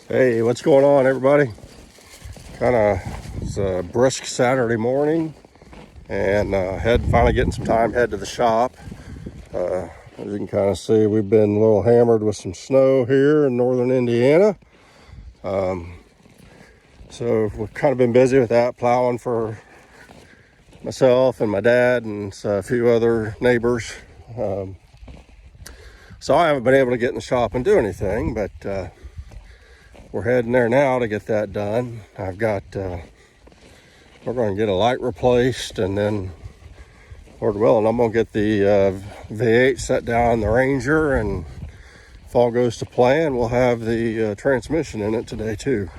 Hey, what's going on, everybody? It's a brisk Saturday morning, and finally getting some time, head to the shop. As you can kind of see, we've been a little hammered with some snow here in northern Indiana. So we've kind of been busy with that, plowing for myself and my dad and a few other neighbors. So I haven't been able to get in the shop and do anything, but we're heading there now to get that done. We're going to get a light replaced, and then, Lord willing, I'm going to get the V8 set down in the Ranger, and if all goes to plan, we'll have the transmission in it today too.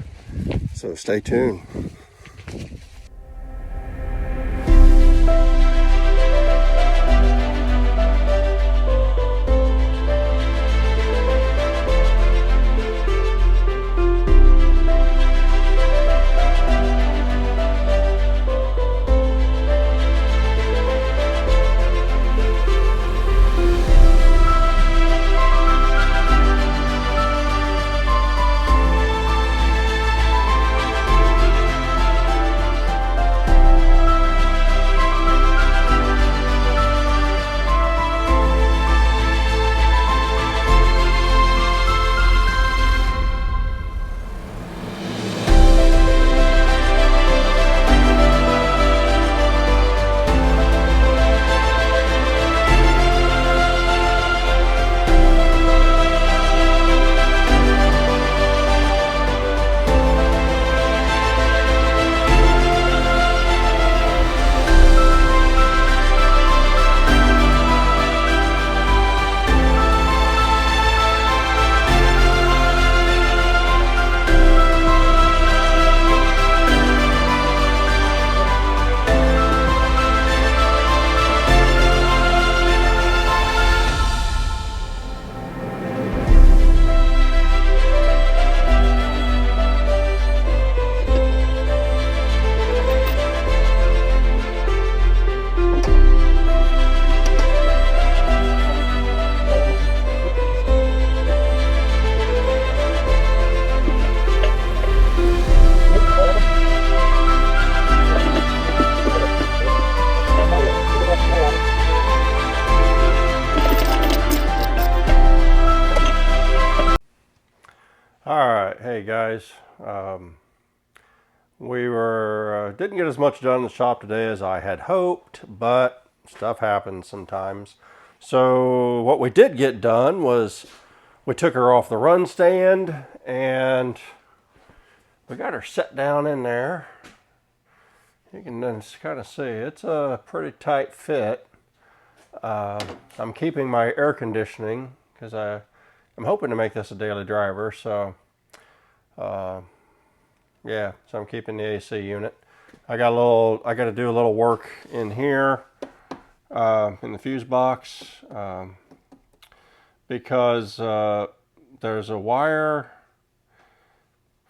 So stay tuned. All right, hey guys, we didn't get as much done in the shop today as I had hoped, but stuff happens sometimes. So what we did get done was we took her off the run stand and we got her set down in there. You can kind of see it's a pretty tight fit. I'm keeping my air conditioning because I'm hoping to make this a daily driver, so yeah, so I'm keeping the AC unit. I got to do a little work in here in the fuse box because there's a wire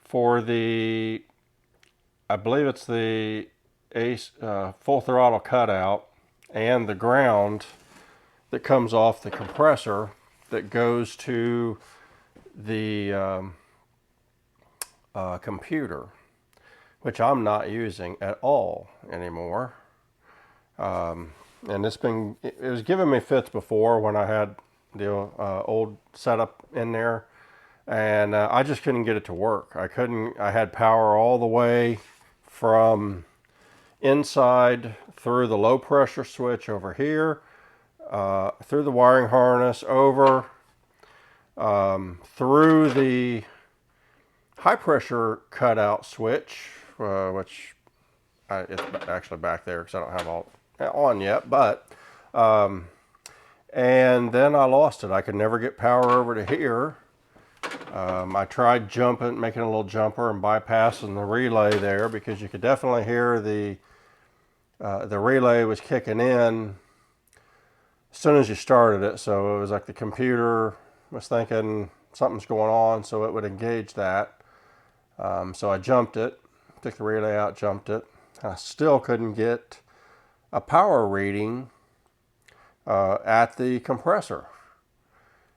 for the, I believe it's the full throttle cutout and the ground that comes off the compressor that goes to the computer, which I'm not using at all anymore. And it was giving me fits before when I had the old setup in there, and I just couldn't get it to work. I had power all the way from inside through the low pressure switch over here, through the wiring harness, over through the high pressure cutout switch, which it's actually back there because I don't have all on yet, but and then I lost it. I could never get power over to here. I tried making a little jumper and bypassing the relay there because you could definitely hear the relay was kicking in as soon as you started it. So it was like the computer was thinking something's going on, so it would engage that. So I jumped it, took the relay out, jumped it. I still couldn't get a power reading at the compressor.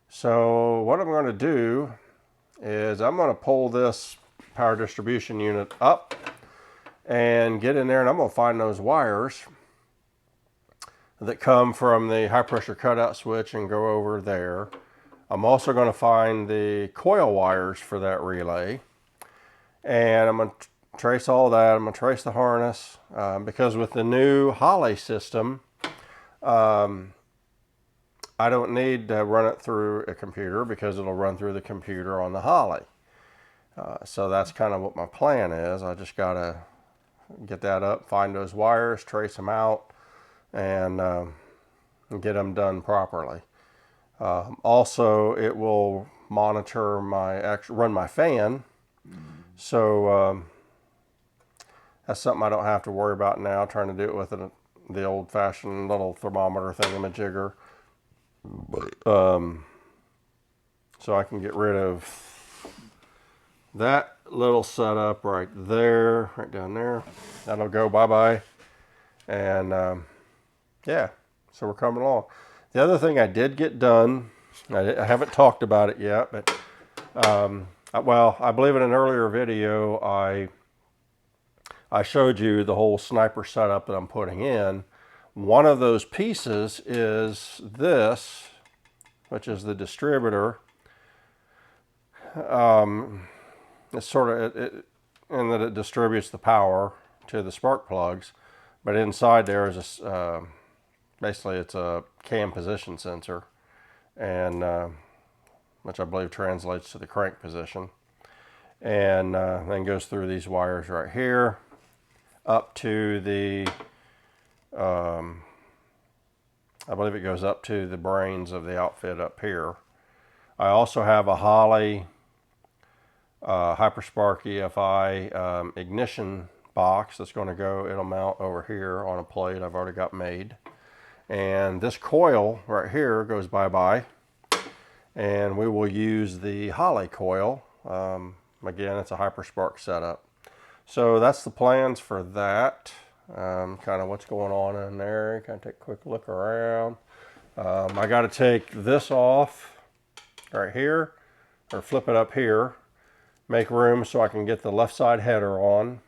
So what I'm going to do is I'm going to pull this power distribution unit up and get in there, and I'm going to find those wires that come from the high pressure cutout switch and go over there. I'm also going to find the coil wires for that relay, and I'm going to trace all that. I'm going to trace the harness because with the new Holley system, I don't need to run it through a computer because it'll run through the computer on the Holley. So that's kind of what my plan is. I just got to get that up, find those wires, trace them out, and get them done properly. Also, it will monitor run my fan. So that's something I don't have to worry about now, trying to do it with the old-fashioned little thermometer thingamajigger. So I can get rid of that little setup right there, right down there. That'll go bye-bye. And yeah, so we're coming along. The other thing I did get done, I haven't talked about it yet, but well, I believe in an earlier video I showed you the whole sniper setup that I'm putting in. One of those pieces is this, which is the distributor. It's sort of in that it distributes the power to the spark plugs, but inside there is a basically it's a cam position sensor, and which I believe translates to the crank position, and then goes through these wires right here up to the I believe it goes up to the brains of the outfit up here. I also have a Holley HyperSpark EFI ignition box that's going to go, it'll mount over here on a plate I've already got made. And this coil right here goes bye-bye, and we will use the Holley coil. Again, it's a HyperSpark setup. So that's the plans for that. Kind of what's going on in there. Kind of take a quick look around. I got to take this off right here, or flip it up here, make room so I can get the left side header on.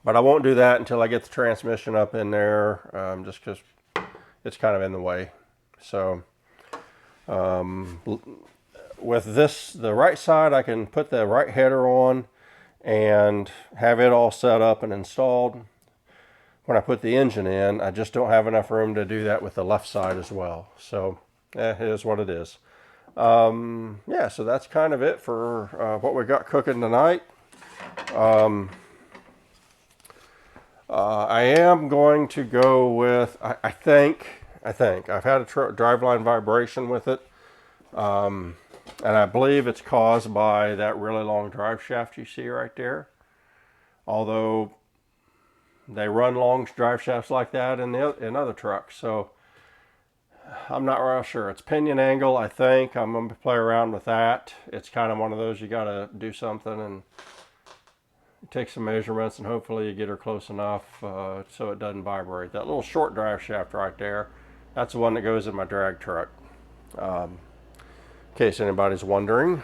But I won't do that until I get the transmission up in there, just because it's kind of in the way. So with this, the right side, I can put the right header on and have it all set up and installed. When I put the engine in, I just don't have enough room to do that with the left side as well. So it is what it is. Yeah, so that's kind of it for what we got cooking tonight. I am going to go with, I think I've had a driveline vibration with it, and I believe it's caused by that really long drive shaft you see right there. Although they run long drive shafts like that in other trucks, so I'm not real sure. It's pinion angle, I think. I'm going to play around with that. It's kind of one of those you got to do something and take some measurements, and hopefully you get her close enough so it doesn't vibrate. That little short drive shaft right there, that's the one that goes in my drag truck, in case anybody's wondering.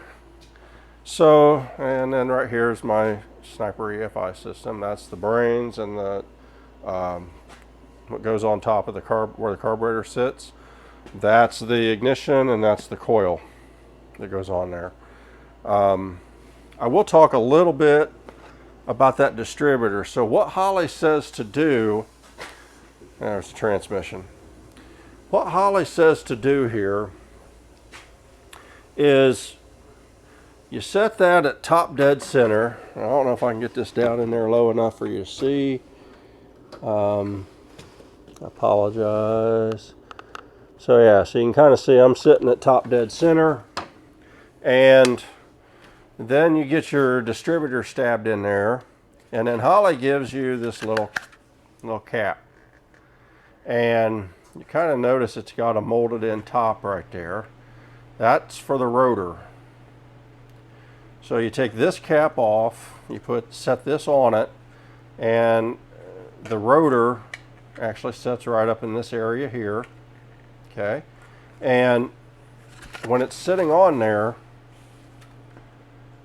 So, and then right here is my Sniper EFI system. That's the brains and the what goes on top of the where the carburetor sits. That's the ignition, and that's the coil that goes on there. I will talk a little bit about that distributor. So what Holley says to do, there's the transmission. What Holley says to do here is you set that at top dead center. I don't know if I can get this down in there low enough for you to see. I apologize. So yeah, so you can kind of see I'm sitting at top dead center, and then you get your distributor stabbed in there, and then Holley gives you this little cap, and you kind of notice it's got a molded in top right there. That's for the rotor. So you take this cap off, you set this on it, and the rotor actually sets right up in this area here. Okay, and when it's sitting on there,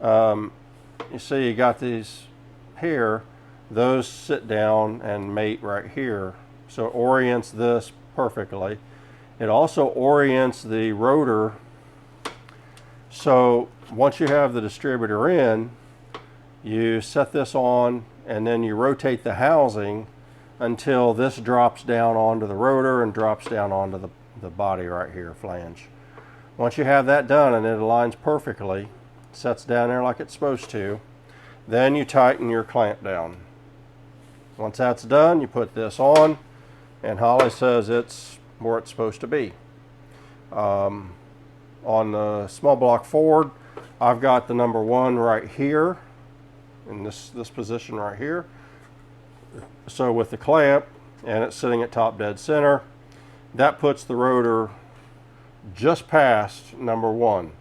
you see you got these here, those sit down and mate right here. So it orients this perfectly. It also orients the rotor. So once you have the distributor in, you set this on and then you rotate the housing until this drops down onto the rotor and drops down onto the body right here, flange. Once you have that done and it aligns perfectly, sets down there like it's supposed to, then you tighten your clamp down. Once that's done, you put this on, and Holley says it's where it's supposed to be. On the small block Ford, I've got the number 1 right here, in this position right here. So with the clamp, and it's sitting at top dead center, that puts the rotor just past number 1,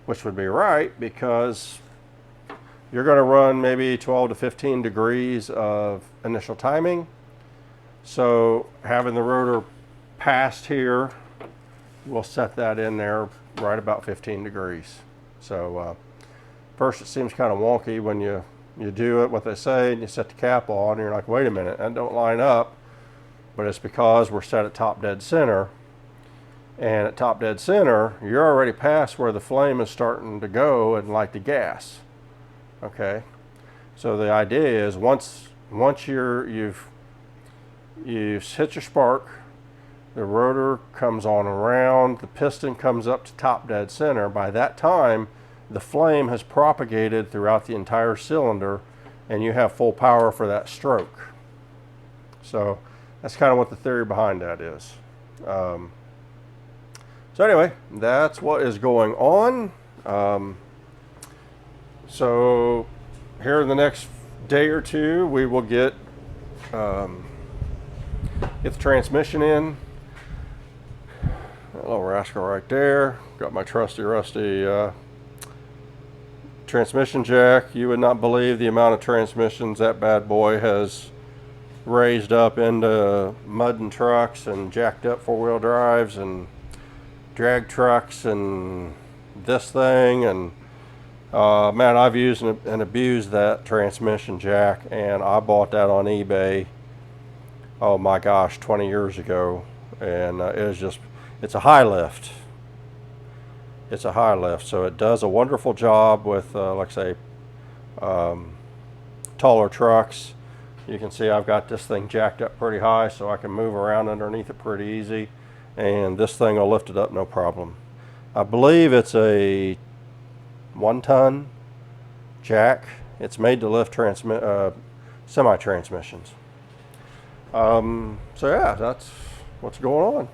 which would be right because you're going to run maybe 12 to 15 degrees of initial timing. So having the rotor past here will set that in there right about 15 degrees. So first it seems kind of wonky when you do it, what they say, and you set the cap on, and you're like, wait a minute, that don't line up. But it's because we're set at top dead center. And at top dead center, you're already past where the flame is starting to go and light the gas. Okay, so the idea is once you've hit your spark, the rotor comes on around, the piston comes up to top dead center. By that time, the flame has propagated throughout the entire cylinder, and you have full power for that stroke. So that's kind of what the theory behind that is. So anyway, that's what is going on. So here in the next day or two, we will get the transmission in. That little rascal right there. Got my trusty rusty transmission jack. You would not believe the amount of transmissions that bad boy has raised up into mud and trucks and jacked up four-wheel drives and drag trucks and this thing. And man, I've used and abused that transmission jack, and I bought that on eBay, oh my gosh, 20 years ago. And it's a high lift. It's a high lift, so it does a wonderful job with, like I say, taller trucks. You can see I've got this thing jacked up pretty high, so I can move around underneath it pretty easy, and this thing will lift it up no problem. I believe it's a 1-ton jack. It's made to lift semi-transmissions. So yeah, that's what's going on.